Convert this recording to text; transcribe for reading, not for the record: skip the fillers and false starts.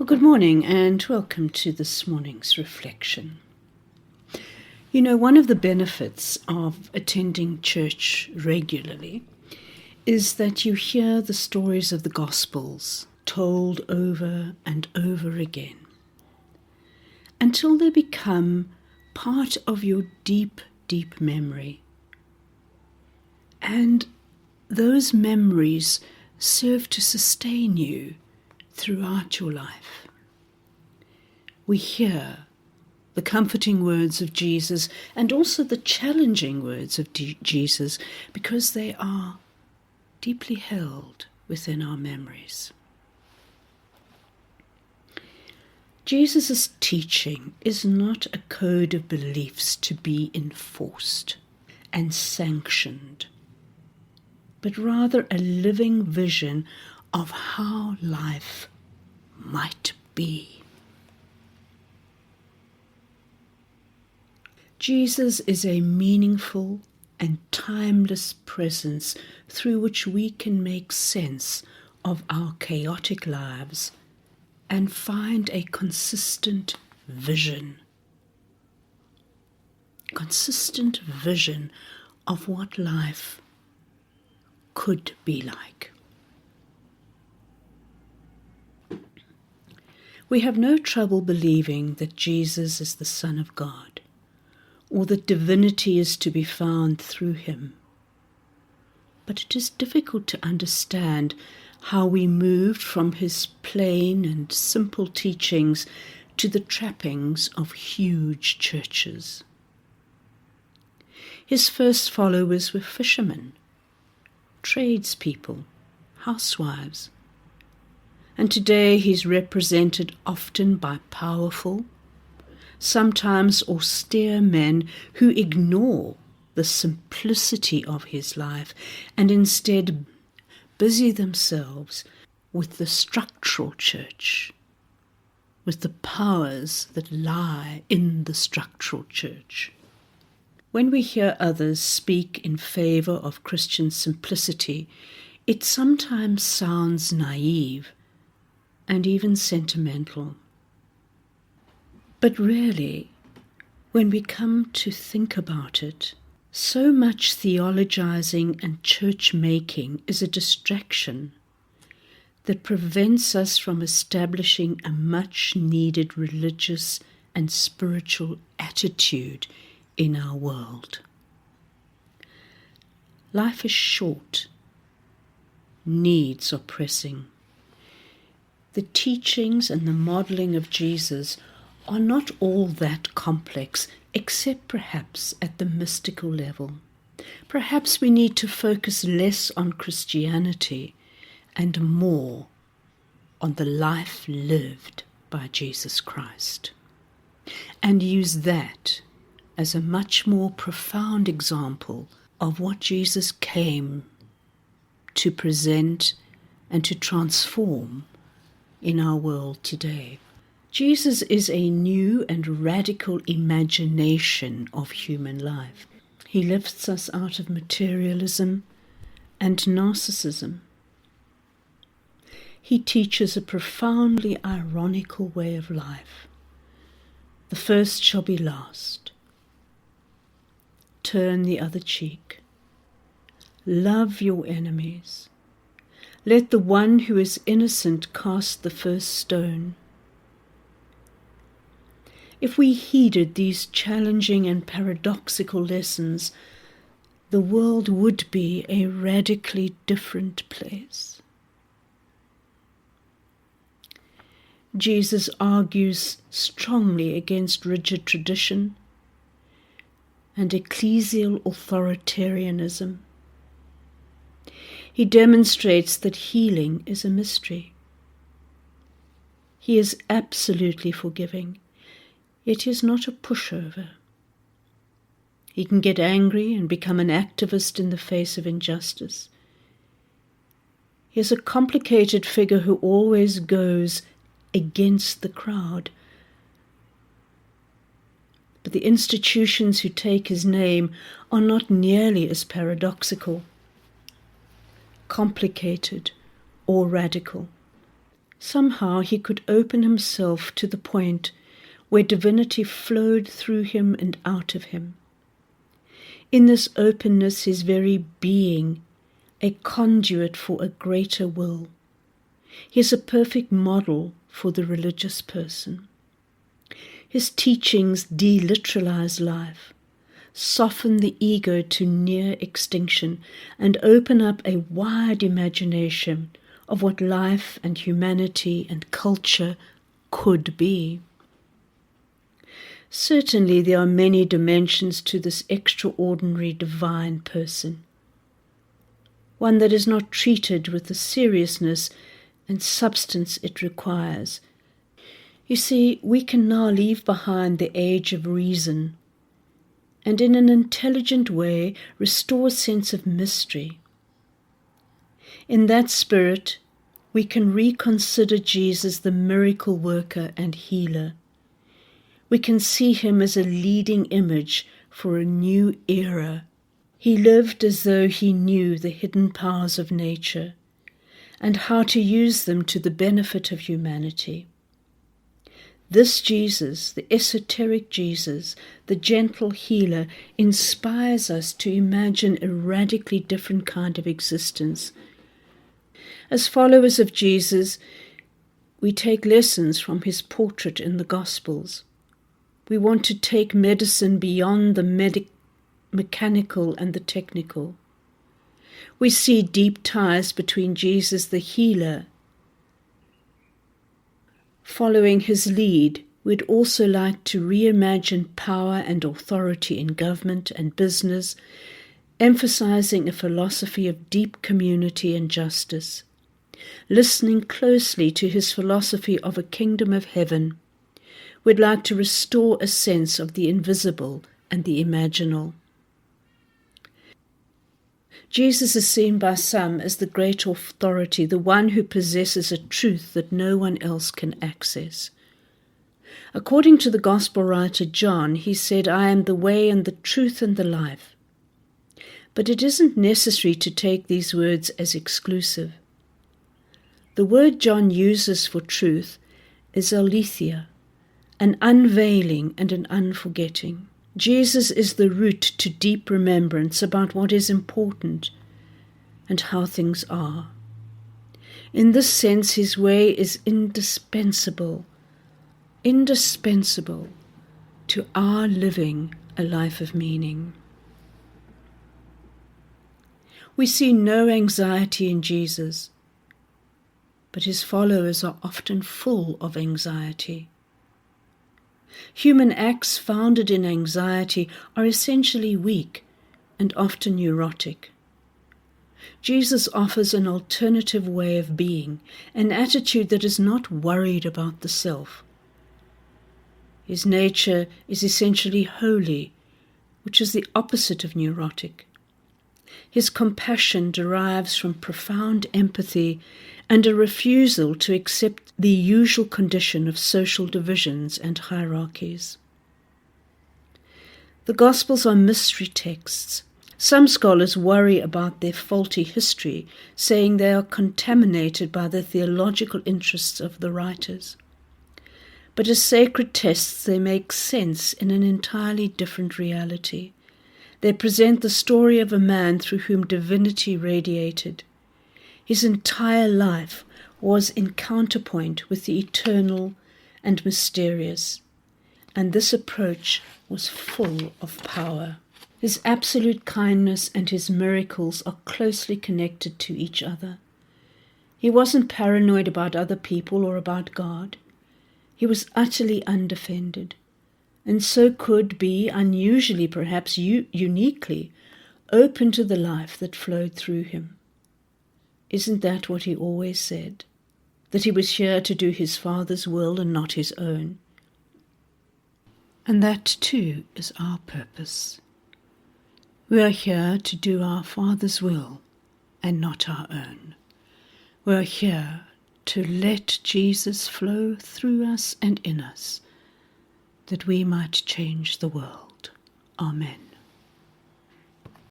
Good morning and welcome to this morning's reflection. You know, one of the benefits of attending church regularly is that you hear the stories of the Gospels told over and over again until they become part of your deep, deep memory. And those memories serve to sustain you throughout your life. We hear the comforting words of Jesus and also the challenging words of Jesus because they are deeply held within our memories. Jesus' teaching is not a code of beliefs to be enforced and sanctioned, but rather a living vision of how life might be. Jesus is a meaningful and timeless presence through which we can make sense of our chaotic lives and find a consistent vision of what life could be like. We have no trouble believing that Jesus is the Son of God, or that divinity is to be found through him. But it is difficult to understand how we moved from his plain and simple teachings to the trappings of huge churches. His first followers were fishermen, tradespeople, housewives, and today he's represented often by powerful, sometimes austere men who ignore the simplicity of his life and instead busy themselves with the structural church, with the powers that lie in the structural church. When we hear others speak in favor of Christian simplicity, it sometimes sounds naive and even sentimental. But really, when we come to think about it, so much theologizing and church-making is a distraction that prevents us from establishing a much-needed religious and spiritual attitude in our world. Life is short. Needs are pressing. The teachings and the modeling of Jesus are not all that complex, except perhaps at the mystical level. Perhaps we need to focus less on Christianity and more on the life lived by Jesus Christ, and use that as a much more profound example of what Jesus came to present and to transform in our world today. Jesus is a new and radical imagination of human life. He lifts us out of materialism and narcissism. He teaches a profoundly ironical way of life. The first shall be last. Turn the other cheek. Love your enemies. Let the one who is innocent cast the first stone. If we heeded these challenging and paradoxical lessons, the world would be a radically different place. Jesus argues strongly against rigid tradition and ecclesial authoritarianism. He demonstrates that healing is a mystery. He is absolutely forgiving. Yet he is not a pushover. He can get angry and become an activist in the face of injustice. He is a complicated figure who always goes against the crowd. But the institutions who take his name are not nearly as paradoxical, complicated, or radical. Somehow he could open himself to the point where divinity flowed through him and out of him. In this openness, his very being, a conduit for a greater will. He is a perfect model for the religious person. His teachings deliteralize life, soften the ego to near extinction, and open up a wide imagination of what life and humanity and culture could be. Certainly there are many dimensions to this extraordinary divine person, one that is not treated with the seriousness and substance it requires. You see, we can now leave behind the age of reason and in an intelligent way restore a sense of mystery. In that spirit, we can reconsider Jesus the miracle worker and healer. We can see him as a leading image for a new era. He lived as though he knew the hidden powers of nature and how to use them to the benefit of humanity. This Jesus, the esoteric Jesus, the gentle healer, inspires us to imagine a radically different kind of existence. As followers of Jesus, we take lessons from his portrait in the Gospels. We want to take medicine beyond the mechanical and the technical. We see deep ties between Jesus the healer. Following his lead, we'd also like to reimagine power and authority in government and business, emphasizing a philosophy of deep community and justice. Listening closely to his philosophy of a kingdom of heaven, we'd like to restore a sense of the invisible and the imaginal. Jesus is seen by some as the great authority, the one who possesses a truth that no one else can access. According to the Gospel writer John, he said, "I am the way and the truth and the life." But it isn't necessary to take these words as exclusive. The word John uses for truth is aletheia, an unveiling and an unforgetting. Jesus is the route to deep remembrance about what is important and how things are. In this sense, his way is indispensable to our living a life of meaning. We see no anxiety in Jesus, but his followers are often full of anxiety. Human acts founded in anxiety are essentially weak and often neurotic. Jesus offers an alternative way of being, an attitude that is not worried about the self. His nature is essentially holy, which is the opposite of neurotic. His compassion derives from profound empathy and a refusal to accept the usual condition of social divisions and hierarchies. The Gospels are mystery texts. Some scholars worry about their faulty history, saying they are contaminated by the theological interests of the writers. But as sacred texts, they make sense in an entirely different reality. They present the story of a man through whom divinity radiated. His entire life was in counterpoint with the eternal and mysterious, and this approach was full of power. His absolute kindness and his miracles are closely connected to each other. He wasn't paranoid about other people or about God. He was utterly undefended, and so could be, unusually perhaps uniquely, open to the life that flowed through him. Isn't that what he always said? That he was here to do his Father's will and not his own? And that too is our purpose. We are here to do our Father's will and not our own. We are here to let Jesus flow through us and in us, that we might change the world. Amen.